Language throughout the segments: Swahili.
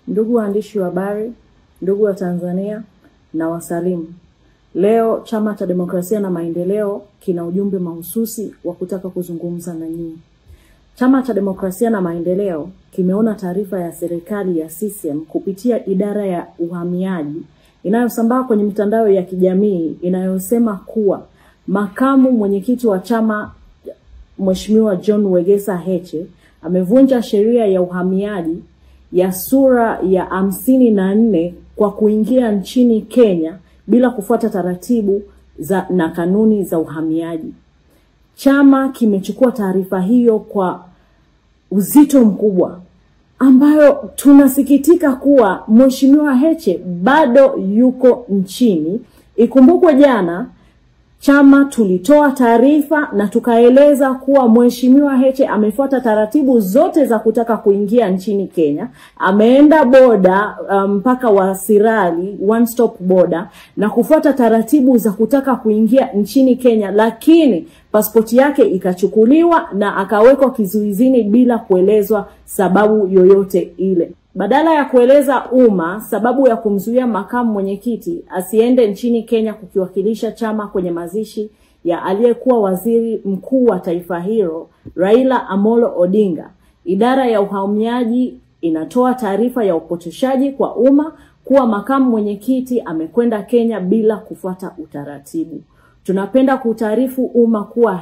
Ndugu waandishi wa habari, ndugu wa Tanzania na wasalimu. Leo Chama cha Demokrasia na Maendeleo kina ujumbe mahususi wa kutaka kuzungumza na nyinyi. Chama cha Demokrasia na Maendeleo kimeona taarifa ya serikali ya CCM kupitia idara ya uhamiaji inayosambaa kwenye mitandao ya kijamii inayosema kuwa makamu mwenyekiti wa chama Mheshimiwa John Wegesa Heche amevunja sheria ya uhamiaji ya sura ya 54 kwa kuingia nchini Kenya bila kufuata taratibu na kanuni za uhamiaji. Chama kimechukua taarifa hiyo kwa uzito mkubwa, ambayo tunasikitika kuwa Mheshimiwa Heche bado yuko nchini. Ikumbukwe jana chama tulitoa taarifa na tukaeleza kuwa Mheshimiwa Heche amefuata taratibu zote za kutaka kuingia nchini Kenya. Ameenda boda mpaka wa Sirali, one stop border, na kufuata taratibu za kutaka kuingia nchini Kenya, lakini pasipoti yake ikachukuliwa na akawekwa kizuizini bila kuelezwa sababu yoyote ile. Badala ya kueleza umma sababu ya kumzuia makamu mwenyekiti asiende nchini Kenya kukiwakilisha chama kwenye mazishi ya aliyekuwa waziri mkuu wa taifa hilo Raila Amolo Odinga, idara ya uhamiaji inatoa taarifa ya upotoshaji kwa umma kuwa makamu mwenyekiti amekwenda Kenya bila kufuata utaratibu. Tunapenda kutaarifu umma kuwa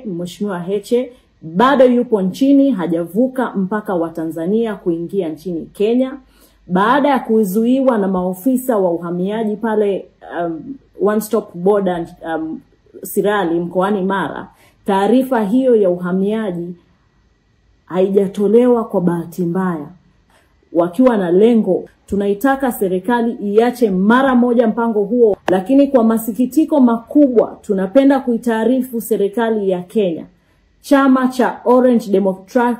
Mheshimiwa Heche bado yupo nchini, hajavuka mpaka wa Tanzania kuingia nchini Kenya. Baada ya kuzuiwa na maofisa wa uhamiaji pale one stop border Sirali mkoani Mara, taarifa hiyo ya uhamiaji haijatolewa kwa bahati mbaya, wakiwa na lengo. Tunaitaka serikali iache mara moja mpango huo, lakini kwa masikitiko makubwa tunapenda kuitaarifu serikali ya Kenya, chama cha Orange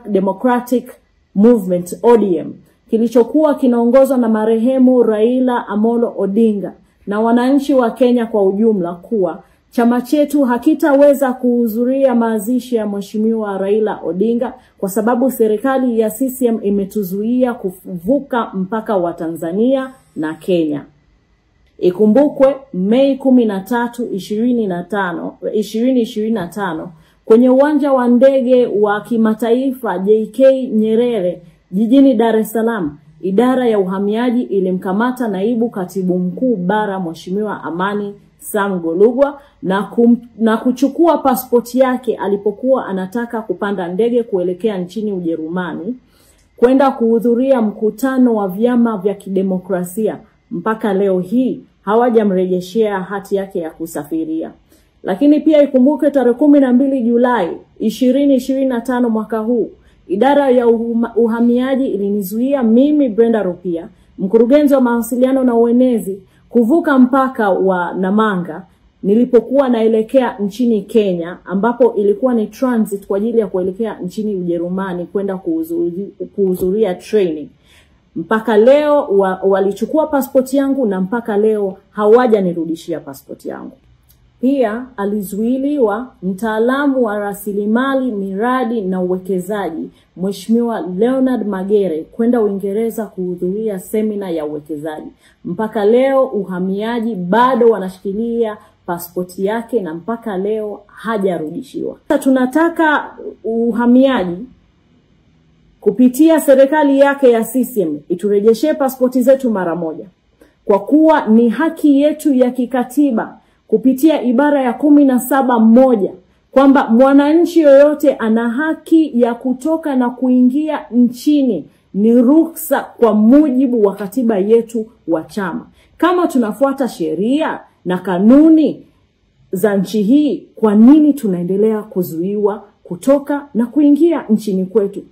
Democratic Movement ODM kilichokuwa kinaongozwa na marehemu Raila Amolo Odinga na wananchi wa Kenya kwa ujumla, kuwa chama chetu hakitaweza kuhudhuria mazishi ya Mheshimiwa Raila Odinga kwa sababu serikali ya CCM imetuzuia kuvuka mpaka wa Tanzania na Kenya. Ikumbukwe Mei 13, 2025 kwenye uwanja wa ndege wa kimataifa JK Nyerere jijini Dar es Salaam, idara ya uhamiaji ilimkamata naibu katibu mkuu bara Mheshimiwa Amani Sam Golugwa na kuchukua pasipoti yake alipokuwa anataka kupanda ndege kuelekea nchini Ujerumani kwenda kuhudhuria mkutano wa vyama vya kidemokrasia. Mpaka leo hii hawajamrejeshea hati yake ya kusafiria. Lakini pia ikumbuke tarehe 12 Julai 2025 mwaka huu, idara ya uhamiaji ilinizuia mimi Brenda Rupia, mkurugenzi wa mawasiliano na uenezi, kuvuka mpaka wa Namanga nilipokuwa naelekea nchini Kenya, ambapo ilikuwa ni transit kwa ajili ya kuelekea nchini Ujerumani kwenda kuhudhuria training. Mpaka leo walichukua pasipoti yangu na mpaka leo hawajanirudishia pasipoti yangu. Pia alizuiliwa mtaalamu wa rasilimali, miradi na uwekezaji Mheshimiwa Leonard Magere kwenda Uingereza kuhudhuria semina ya uwekezaji. Mpaka leo uhamiaji bado wanashikilia pasipoti yake na mpaka leo hajarudishiwa. Tunataka uhamiaji kupitia serikali yake ya CCM iturejeshe pasipoti zetu mara moja, kwa kuwa ni haki yetu ya kikatiba kupitia ibara ya 17(1) kwamba mwananchi yoyote ana haki ya kutoka na kuingia nchini, ni ruhusa kwa mujibu wa katiba yetu wa chama. Kama tunafuata sheria na kanuni za nchi hii, kwa nini tunaendelea kuzuiwa kutoka na kuingia nchini kwetu?